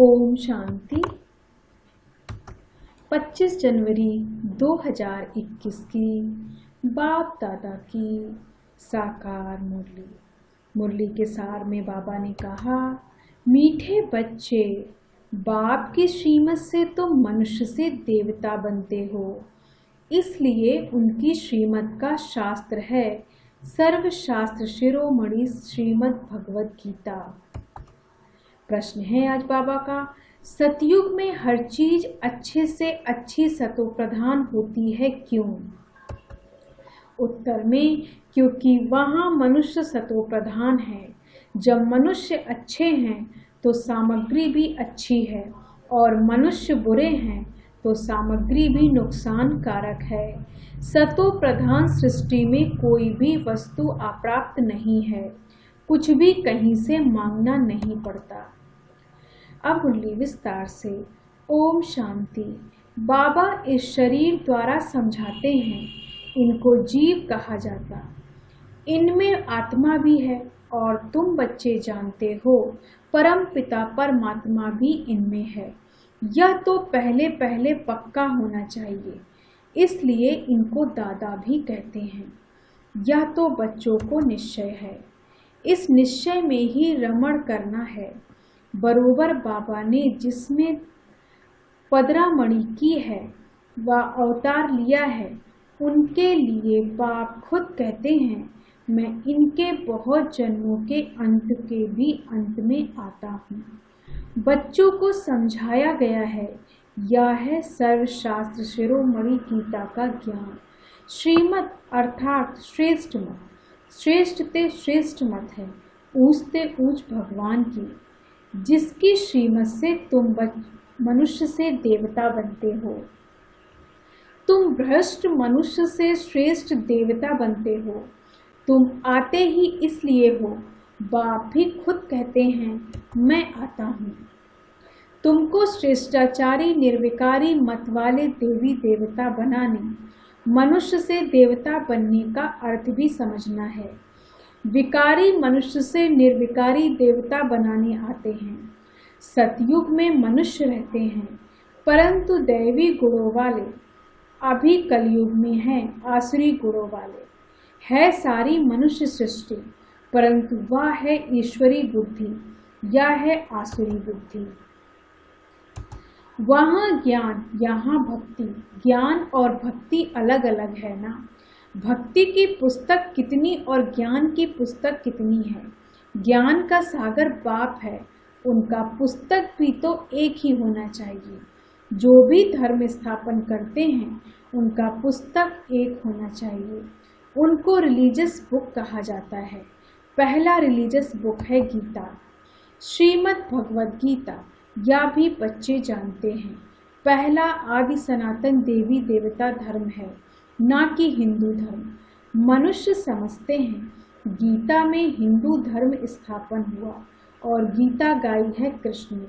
ओम शांति। 25 जनवरी 2021 की बाप दादा की साकार मुरली के सार में बाबा ने कहा, मीठे बच्चे, बाप की श्रीमत से तुम मनुष्य से देवता बनते हो, इसलिए उनकी श्रीमत का शास्त्र है सर्वशास्त्र शिरोमणि श्रीमद् भगवद गीता। प्रश्न है आज बाबा का, सतयुग में हर चीज अच्छे से अच्छी सतो प्रधान होती है क्यों? उत्तर में, क्योंकि वहाँ मनुष्य सतो प्रधान है। जब मनुष्य अच्छे हैं तो सामग्री भी अच्छी है, और मनुष्य बुरे हैं तो सामग्री भी नुकसान कारक है। सतो प्रधान सृष्टि में कोई भी वस्तु अप्राप्त नहीं है, कुछ भी कहीं से मांगना नहीं पड़ता। अब मुरली विस्तार से। ओम शांति। बाबा इस शरीर द्वारा समझाते हैं, इनको जीव कहा जाता, इनमें आत्मा भी है, और तुम बच्चे जानते हो परम पिता परमात्मा भी इनमें है। यह तो पहले पहले पक्का होना चाहिए, इसलिए इनको दादा भी कहते हैं। यह तो बच्चों को निश्चय है, इस निश्चय में ही रमण करना है। बरोबर बाबा ने जिसमें पदरामणि की है व अवतार लिया है, उनके लिए बाप खुद कहते हैं, मैं इनके बहुत जन्मों के अंत के भी अंत में आता हूँ। बच्चों को समझाया गया है, यह है सर्वशास्त्र शिरोमणि गीता का ज्ञान। श्रीमत अर्थात श्रेष्ठ मत, श्रेष्ठ ते श्रेष्ठ मत है, ऊंचते ऊंच भगवान की, जिसकी श्रीमत से तुम मनुष्य से देवता बनते हो। तुम भ्रष्ट मनुष्य से श्रेष्ठ देवता बनते हो। तुम आते ही इसलिए हो, बाप भी खुद कहते हैं, मैं आता हूँ। तुमको श्रेष्ठाचारी निर्विकारी मत वाले देवी देवता बनाने, मनुष्य से देवता बनने का अर्थ भी समझना है। विकारी मनुष्य से निर्विकारी देवता बनाने आते हैं। सतयुग में मनुष्य रहते हैं, परंतु दैवी गुणों वाले। अभी कलयुग में हैं आसुरी गुणों वाले। है सारी मनुष्य सृष्टि, परंतु वह है ईश्वरी बुद्धि या है आसुरी बुद्धि। वहाँ ज्ञान, यहाँ भक्ति। ज्ञान और भक्ति अलग अलग है ना। भक्ति की पुस्तक कितनी और ज्ञान की पुस्तक कितनी है। ज्ञान का सागर बाप है, उनका पुस्तक भी तो एक ही होना चाहिए। जो भी धर्म स्थापन करते हैं, उनका पुस्तक एक होना चाहिए। उनको रिलीजियस बुक कहा जाता है। पहला रिलीजियस बुक है गीता, श्रीमद् भगवद गीता। या भी बच्चे जानते हैं, पहला आदि सनातन देवी देवता धर्म है, ना कि हिंदू धर्म। मनुष्य समझते हैं गीता में हिंदू धर्म स्थापन हुआ और गीता गाई है कृष्ण ने।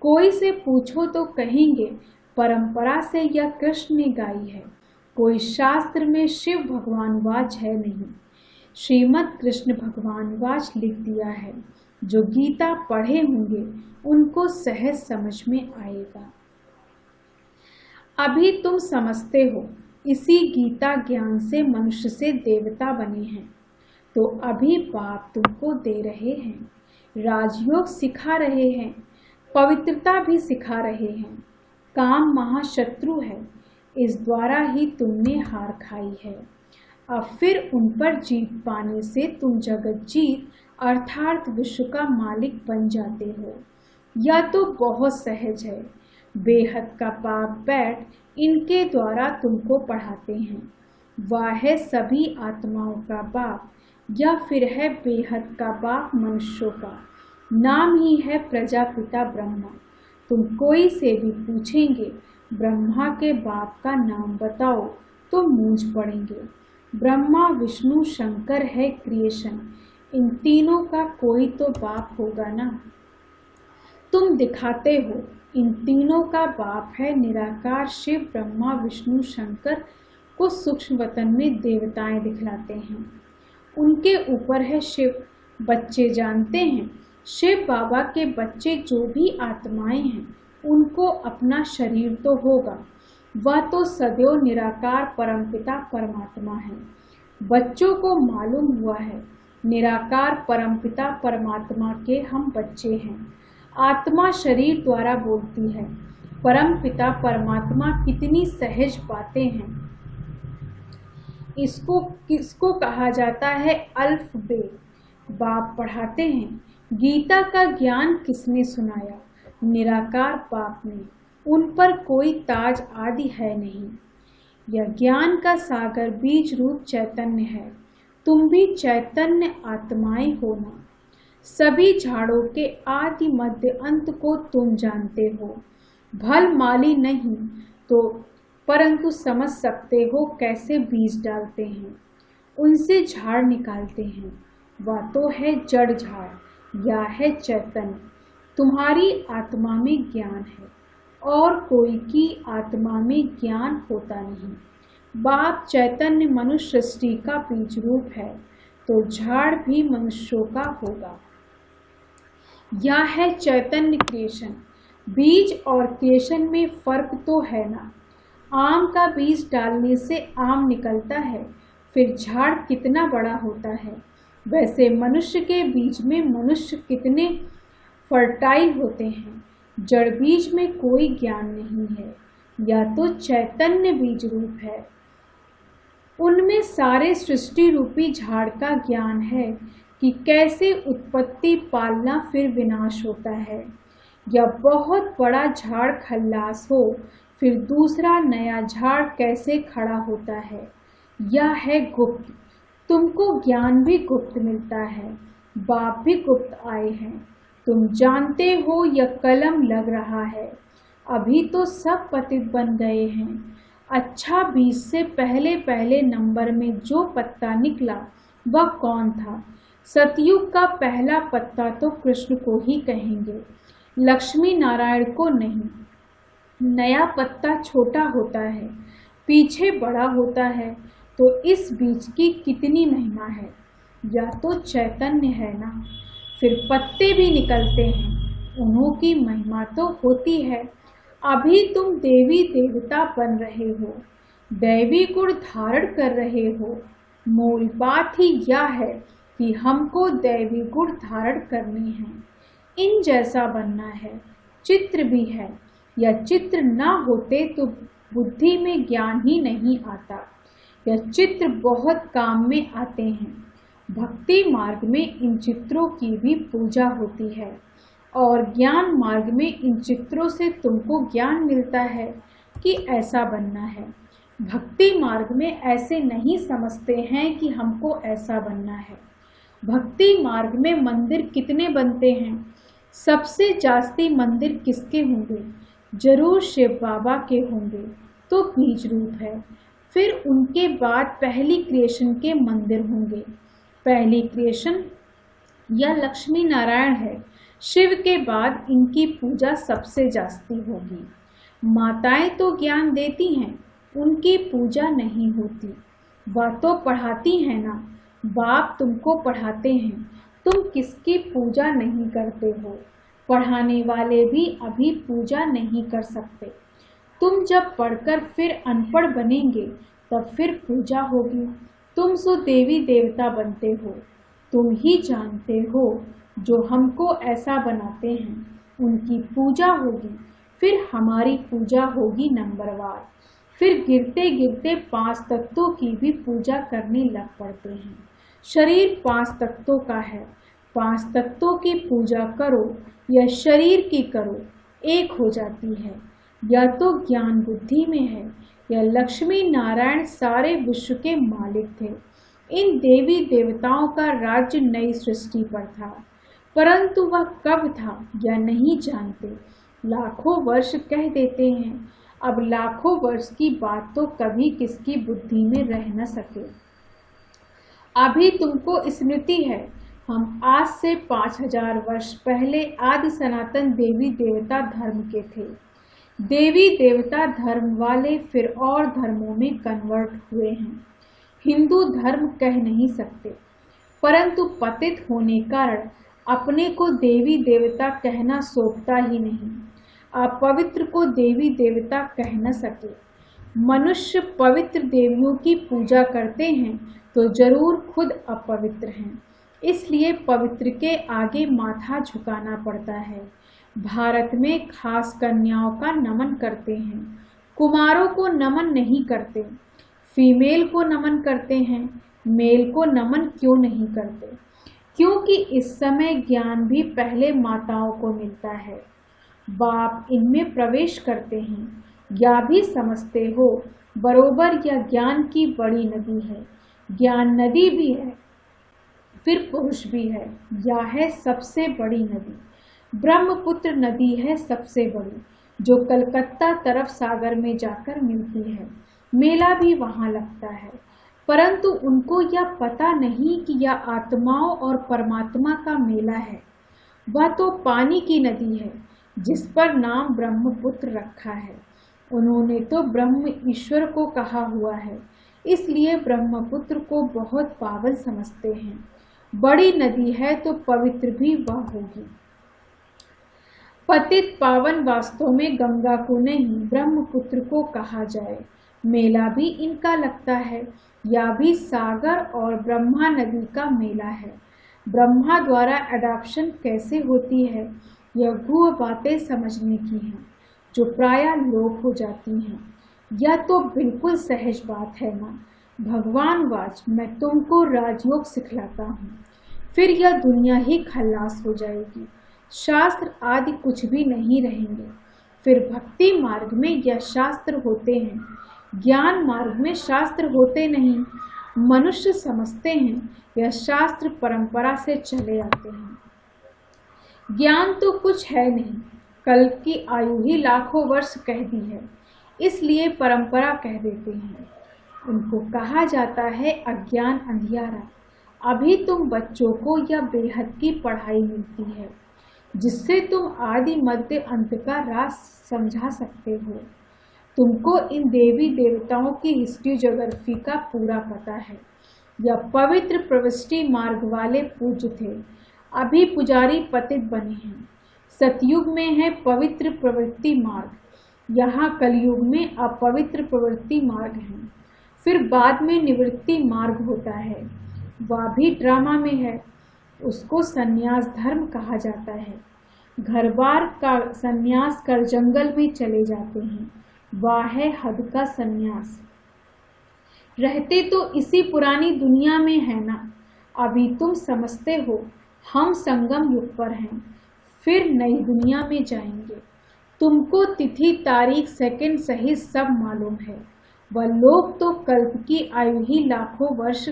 कोई से पूछो तो कहेंगे परंपरा से यह कृष्ण ने गाई है, कोई शास्त्र में शिव भगवान वाच है नहीं। श्रीमद् कृष्ण भगवान वाच लिख दिया है। जो गीता पढ़े होंगे उनको सहज समझ में आएगा। अभी तुम समझते हो, इसी गीता ज्ञान से मनुष्य से देवता बने हैं, तो अभी बाप तुमको दे रहे हैं, राजयोग सिखा रहे हैं, पवित्रता भी सिखा रहे हैं। काम महाशत्रु है, इस द्वारा ही तुमने हार खाई है। अब फिर उन पर जीत पाने से तुम जगत जीत अर्थात विश्व का मालिक बन जाते हो। यह तो बहुत सहज है। बेहद का पाप बैठ इनके द्वारा तुमको पढ़ाते हैं। वह है सभी आत्माओं का बाप, या फिर है बेहद का बाप मनुष्यों का। नाम ही है प्रजापिता ब्रह्मा। तुम कोई से भी पूछेंगे ब्रह्मा के बाप का नाम बताओ तो मूंझ पड़ेंगे। ब्रह्मा विष्णु शंकर है क्रिएशन, इन तीनों का कोई तो बाप होगा ना। तुम दिखाते हो इन तीनों का बाप है निराकार शिव। ब्रह्मा विष्णु शंकर को सूक्ष्म वतन में देवताएं दिखलाते हैं, उनके ऊपर है शिव। बच्चे जानते हैं शिव बाबा के बच्चे जो भी आत्माएं हैं उनको अपना शरीर तो होगा, वह तो सदैव निराकार परमपिता परमात्मा है। बच्चों को मालूम हुआ है निराकार परमपिता परमात्मा के हम बच्चे हैं। आत्मा शरीर द्वारा बोलती है। परमपिता परमात्मा कितनी सहज बातें हैं। किसको कहा जाता है अल्फबेट। बाप पढ़ाते हैं, गीता का ज्ञान किसने सुनाया? निराकार बाप ने। उन पर कोई ताज आदि है नहीं। यह ज्ञान का सागर बीज रूप चैतन्य है। तुम भी चैतन्य आत्माएं हो ना। सभी झाड़ों के आदि मध्य अंत को तुम जानते हो। भल माली नहीं तो परंतु समझ सकते हो कैसे बीज डालते हैं, उनसे झाड़ निकालते हैं। वह तो है जड़ झाड़, या है चैतन्य। तुम्हारी आत्मा में ज्ञान है और कोई की आत्मा में ज्ञान होता नहीं। बाप चैतन्य मनुष्य सृष्टि का बीज रूप है, तो झाड़ भी मनुष्यों का होगा। यह है चैतन्य क्रिएशन। बीज और क्रिएशन में फर्क तो है ना। आम का बीज डालने से आम निकलता है, फिर झाड़ कितना बड़ा होता है। वैसे मनुष्य के बीज में मनुष्य कितने फर्टाइल होते हैं। जड़ बीज में कोई ज्ञान नहीं है, या तो चैतन्य बीज रूप है। उनमें सारे सृष्टि रूपी झाड़ का ज्ञान है कि कैसे उत्पत्ति, पालना, फिर विनाश होता है। या बहुत बड़ा झाड़ खल्लास हो, फिर दूसरा नया झाड़ कैसे खड़ा होता है। यह है गुप्त। तुमको ज्ञान भी गुप्त मिलता है। बाप भी गुप्त आए हैं। तुम जानते हो यह कलम लग रहा है। अभी तो सब पतित बन गए हैं। अच्छा बीज से पहले पहले नंबर में जो पत्ता निकला वह कौन था? सतयुग का पहला पत्ता तो कृष्ण को ही कहेंगे, लक्ष्मी नारायण को नहीं। नया पत्ता छोटा होता है, पीछे बड़ा होता है, तो इस बीज की कितनी महिमा है। या तो चैतन्य है ना, फिर पत्ते भी निकलते हैं, उन्हों की महिमा तो होती है। अभी तुम देवी देवता बन रहे हो, दैवी गुण धारण कर रहे हो। मूल बात ही यह है कि हमको दैवी गुण धारण करने हैं, इन जैसा बनना है। चित्र भी है, या चित्र ना होते तो बुद्धि में ज्ञान ही नहीं आता। यह चित्र बहुत काम में आते हैं। भक्ति मार्ग में इन चित्रों की भी पूजा होती है, और ज्ञान मार्ग में इन चित्रों से तुमको ज्ञान मिलता है कि ऐसा बनना है। भक्ति मार्ग में ऐसे नहीं समझते हैं कि हमको ऐसा बनना है। भक्ति मार्ग में मंदिर कितने बनते हैं? सबसे जास्ती मंदिर किसके होंगे? जरूर शिव बाबा के होंगे, तो बीज रूप है। फिर उनके बाद पहली क्रिएशन के मंदिर होंगे। पहली क्रिएशन या लक्ष्मी नारायण है। शिव के बाद इनकी पूजा सबसे जास्ती होगी। माताएं तो ज्ञान देती हैं, उनकी पूजा नहीं होती। वह तो पढ़ाती हैं ना। बाप तुमको पढ़ाते हैं, तुम किसकी पूजा नहीं करते हो। पढ़ाने वाले भी अभी पूजा नहीं कर सकते। तुम जब पढ़कर फिर अनपढ़ बनेंगे तब फिर पूजा होगी। तुम सो देवी देवता बनते हो। तुम ही जानते हो जो हमको ऐसा बनाते हैं, उनकी पूजा होगी। फिर हमारी पूजा होगी नंबरवार। फिर गिरते गिरते 5 तत्वों की भी पूजा करने लग पड़ते हैं। शरीर 5 तत्वों का है। 5 तत्वों की पूजा करो या शरीर की करो, एक हो जाती है। या तो ज्ञान बुद्धि में है, या लक्ष्मी नारायण सारे विश्व के मालिक थे। इन देवी देवताओं का राज्य नई सृष्टि पर था, परंतु वह कब था या नहीं जानते। लाखों वर्ष कह देते हैं। अब लाखों वर्ष की बात तो कभी किसकी बुद्धि में रह न सके। अभी तुमको स्मृति है, हम आज से 5000 वर्ष पहले आदि सनातन देवी देवता धर्म के थे। देवी देवता धर्म वाले फिर और धर्मों में कन्वर्ट हुए हैं। हिंदू धर्म कह नहीं सकते, परंतु पतित होने कारण अपने को देवी देवता कहना शोभता ही नहीं। अपवित्र को देवी देवता कह न सके। मनुष्य पवित्र देवियों की पूजा करते हैं तो जरूर खुद अपवित्र हैं, इसलिए पवित्र के आगे माथा झुकाना पड़ता है। भारत में खास कन्याओं का नमन करते हैं, कुमारों को नमन नहीं करते। फीमेल को नमन करते हैं, मेल को नमन क्यों नहीं करते? क्योंकि इस समय ज्ञान भी पहले माताओं को मिलता है। बाप इनमें प्रवेश करते हैं। या भी समझते हो बरोबर यह ज्ञान की बड़ी नदी है। ज्ञान नदी भी है, फिर पुरुष भी है। यह है सबसे बड़ी नदी। ब्रह्मपुत्र नदी है सबसे बड़ी, जो कलकत्ता तरफ सागर में जाकर मिलती है। मेला भी वहाँ लगता है, परंतु उनको यह पता नहीं कि यह आत्माओं और परमात्मा का मेला है। वह तो पानी की नदी है जिस पर नाम ब्रह्मपुत्र रखा है। उन्होंने तो ब्रह्म ईश्वर को कहा हुआ है, इसलिए ब्रह्मपुत्र को बहुत पावन समझते हैं। बड़ी नदी है तो पवित्र भी वह होगी। पतित पावन वास्तव में गंगा को नहीं ब्रह्मपुत्र को कहा जाए। मेला भी इनका लगता है। यह भी सागर और ब्रह्मा नदी का मेला है। ब्रह्मा द्वारा एडॉप्शन कैसे होती है, यह गूढ़ बातें समझने की हैं, जो प्रायः लोप हो जाती हैं। यह तो बिल्कुल सहज बात है ना। भगवान वाच, मैं तुमको राजयोग सिखलाता हूँ, फिर यह दुनिया ही खल्लास हो जाएगी। शास्त्र आदि कुछ भी नहीं रहेंगे। फिर भक्ति मार्ग में यह शास्त्र होते हैं, ज्ञान मार्ग में शास्त्र होते नहीं। मनुष्य समझते हैं यह शास्त्र परंपरा से चले आते हैं। ज्ञान तो कुछ है नहीं, कल की आयु ही लाखों वर्ष कह दी है, इसलिए परंपरा कह देते हैं। उनको कहा जाता है अज्ञान अंधियारा। अभी तुम बच्चों को यह बेहद की पढ़ाई मिलती है, जिससे तुम आदि मध्य अंत का राज समझा सकते हो। तुमको इन देवी देवताओं की हिस्ट्री ज्योग्राफी का पूरा पता है। यह पवित्र प्रविष्टि मार्ग वाले पूज्य थे, अभी पुजारी पतित बने हैं। सतयुग में है पवित्र प्रवृत्ति मार्ग, यहाँ कलयुग में अपवित्र प्रवृत्ति मार्ग है। फिर बाद में निवृत्ति मार्ग होता है, वह भी ड्रामा में है। उसको संन्यास धर्म कहा जाता है। घर बार का संन्यास कर जंगल में चले जाते हैं, वह है हद का संन्यास। रहते तो इसी पुरानी दुनिया में है ना। अभी तुम समझते हो हम संगम युग पर हैं, फिर नई दुनिया में जाएंगे। तुमको तिथि तारीख सेकंड सहित सब मालूम है। वह लोग तो कल्प की आयु ही लाखों वर्ष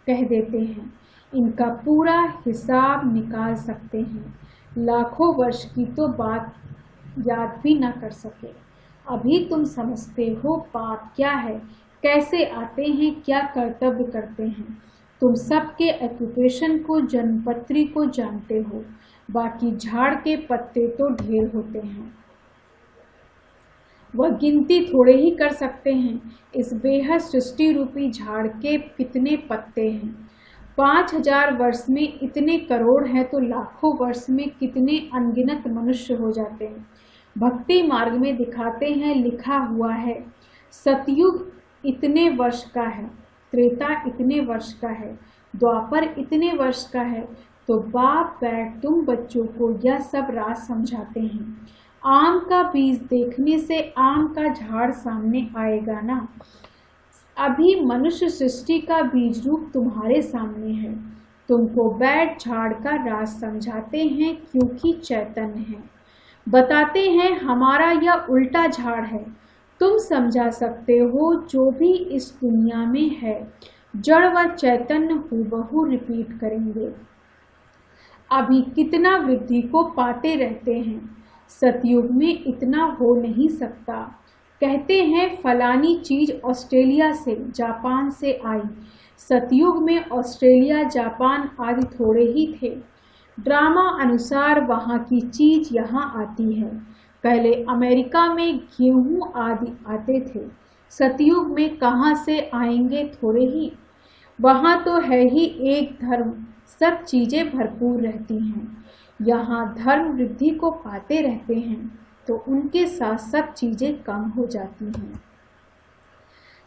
कह देते हैं, इनका पूरा हिसाब निकाल सकते हैं। लाखों वर्ष की तो बात याद भी ना कर सके। अभी तुम समझते हो पाप क्या है, कैसे आते हैं, क्या कर्तव्य करते हैं। तुम सबके ऑक्यूपेशन को, जन्मपत्री को जानते हो। बाकी झाड़ के पत्ते तो ढेर होते हैं, वह गिनती थोड़े ही कर सकते हैं। इस बेहद सृष्टि रूपी झाड़ के कितने पत्ते हैं। 5000 वर्ष में इतने करोड़ हैं तो लाखों वर्ष में कितने अनगिनत मनुष्य हो जाते हैं। भक्ति मार्ग में दिखाते हैं, लिखा हुआ है सतयुग इतने वर्ष का है, त्रेता इतने वर्ष का है, द्वापर इतने वर्ष का है। तो बाप बैठ तुम बच्चों को यह सब राज समझाते हैं। आम का बीज देखने से आम का झाड़ सामने आएगा ना। अभी मनुष्य सृष्टि का बीज रूप तुम्हारे सामने है। तुमको बैठ झाड़ का राज समझाते हैं, क्योंकि चैतन्य है। बताते हैं हमारा यह उल्टा झाड़ है। तुम समझा सकते हो जो भी इस दुनिया में है, जड़ व चैतन्य हूबहू रिपीट करेंगे। अभी कितना वृद्धि को पाते रहते हैं, सतयुग में इतना हो नहीं सकता। कहते हैं फलानी चीज ऑस्ट्रेलिया से, जापान से आई। सतयुग में ऑस्ट्रेलिया, जापान आदि थोड़े ही थे। ड्रामा अनुसार वहाँ की चीज यहाँ आती है। पहले अमेरिका में गेहूं आदि आते थे, सतयुग में कहाँ से आएंगे, थोड़े ही। वहाँ तो है ही एक धर्म, सब चीजें भरपूर रहती हैं। यहाँ धर्म वृद्धि को पाते रहते हैं तो उनके साथ सब चीजें कम हो जाती हैं।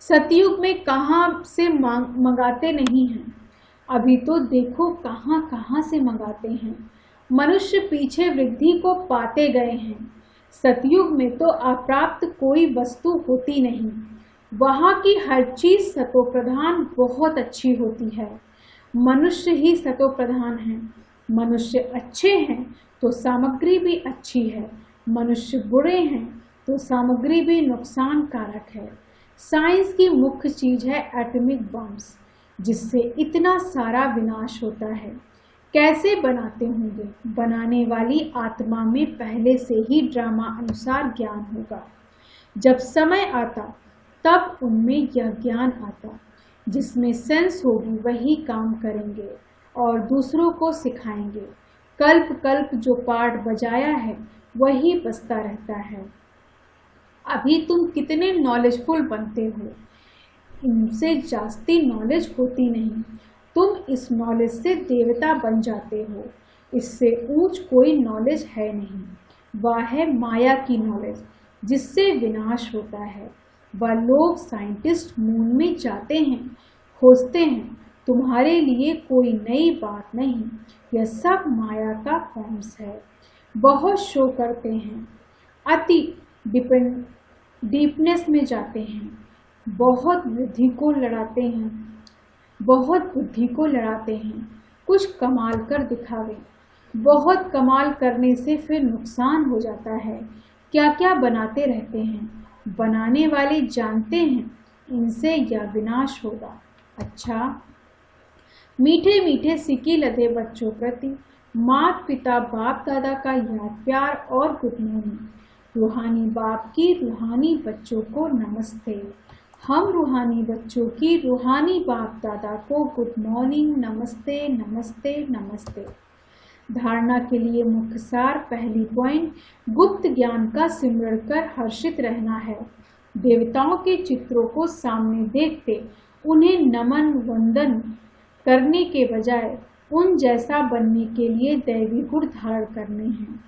सतयुग में कहाँ से मंगाते नहीं हैं, अभी तो देखो कहाँ कहाँ से मंगाते हैं। मनुष्य पीछे वृद्धि को पाते गए हैं। सतयुग में तो अप्राप्त कोई वस्तु होती नहीं। वहाँ की हर चीज सतोप्रधान बहुत अच्छी होती है। मनुष्य ही सतोप्रधान है। मनुष्य अच्छे हैं तो सामग्री भी अच्छी है, मनुष्य बुरे हैं तो सामग्री भी नुकसान कारक है। साइंस की मुख्य चीज है एटॉमिक बम्स, जिससे इतना सारा विनाश होता है। कैसे बनाते होंगे? बनाने वाली आत्मा में पहले से ही ड्रामा अनुसार ज्ञान होगा। जब समय आता तब उनमें यह ज्ञान आता। जिसमें सेंस होगी वही काम करेंगे और दूसरों को सिखाएंगे। कल्प कल्प जो पाठ बजाया है वही बजता रहता है। अभी तुम कितने नॉलेजफुल बनते हो, इनसे जास्ती नॉलेज होती नहीं। तुम इस नॉलेज से देवता बन जाते हो। इससे ऊंच कोई नॉलेज है नहीं। वह है माया की नॉलेज, जिससे विनाश होता है। वह लोग साइंटिस्ट मून में जाते हैं, खोजते हैं। तुम्हारे लिए कोई नई बात नहीं, यह सब माया का फॉर्म्स है। बहुत शो करते हैं, अति डीपनेस में जाते हैं, बहुत बुद्धि को लड़ाते हैं, बहुत बुद्धि को लड़ाते हैं। कुछ कमाल कर दिखावे। बहुत कमाल करने से फिर नुकसान हो जाता है। क्या क्या बनाते रहते हैं। बनाने वाले जानते हैं इनसे यह विनाश होगा। अच्छा, मीठे मीठे सिक्के लदे बच्चों प्रति माता पिता बाप दादा का याद प्यार और गुड मॉर्निंग। रूहानी बाप की रूहानी बच्चों को नमस्ते। हम रूहानी बच्चों की रूहानी बाप दादा को गुड मॉर्निंग, नमस्ते नमस्ते नमस्ते। धारणा के लिए मुख्य सार, पहली पॉइंट, गुप्त ज्ञान का सिमरण कर हर्षित रहना है। देवताओं के चित्रों को सामने देखते उन्हें नमन वंदन करने के बजाय उन जैसा बनने के लिए दैवी गुण धारण करने हैं।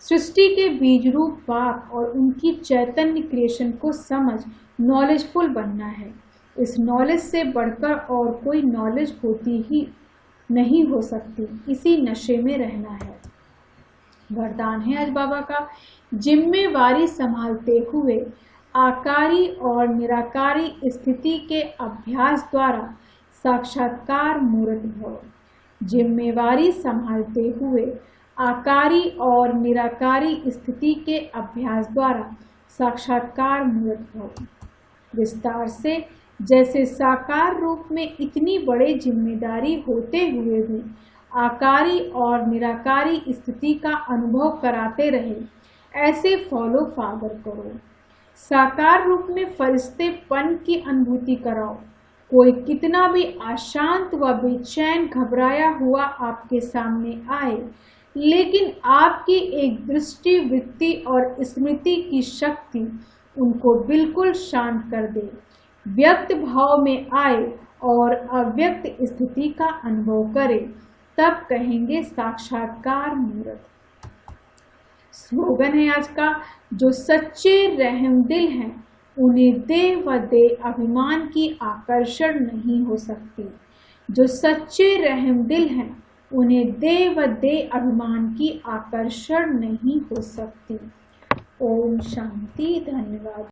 सृष्टि के बीज रूप बाप और उनकी चैतन्य क्रिएशन को समझ नॉलेजफुल बनना है। इस नॉलेज से बढ़कर और कोई नॉलेज होती ही नहीं हो सकती। इसी नशे में रहना है। वरदान है आज बाबा का, जिम्मेवारी संभालते हुए आकारी और निराकारी स्थिति के अभ्यास द्वारा साक्षात्कार मूर्त भव। जिम्मेवारी संभालते हुए आकारी और निराकारी स्थिति के अभ्यास द्वारा साक्षात्कार मूर्त भव। विस्तार से, जैसे साकार रूप में इतनी बड़ी जिम्मेदारी होते हुए भी आकारी और निराकारी स्थिति का अनुभव कराते रहे, ऐसे फॉलो फादर करो। साकार रूप में फरिश्तेपन की अनुभूति कराओ। कोई कितना भी अशांत व बेचैन घबराया हुआ आपके सामने आए, लेकिन आपकी एक दृष्टि वृत्ति और स्मृति की शक्ति उनको बिल्कुल शांत कर दे। व्यक्त भाव में आए और अव्यक्त स्थिति का अनुभव करे, तब कहेंगे साक्षात्कार मूर्त। स्लोगन है आज का, जो सच्चे रहमदिल हैं उन्हें देह व देह अभिमान की आकर्षण नहीं हो सकती। जो सच्चे रहमदिल हैं उन्हें देह व देह अभिमान की आकर्षण नहीं हो सकती। ओम शांति। धन्यवाद।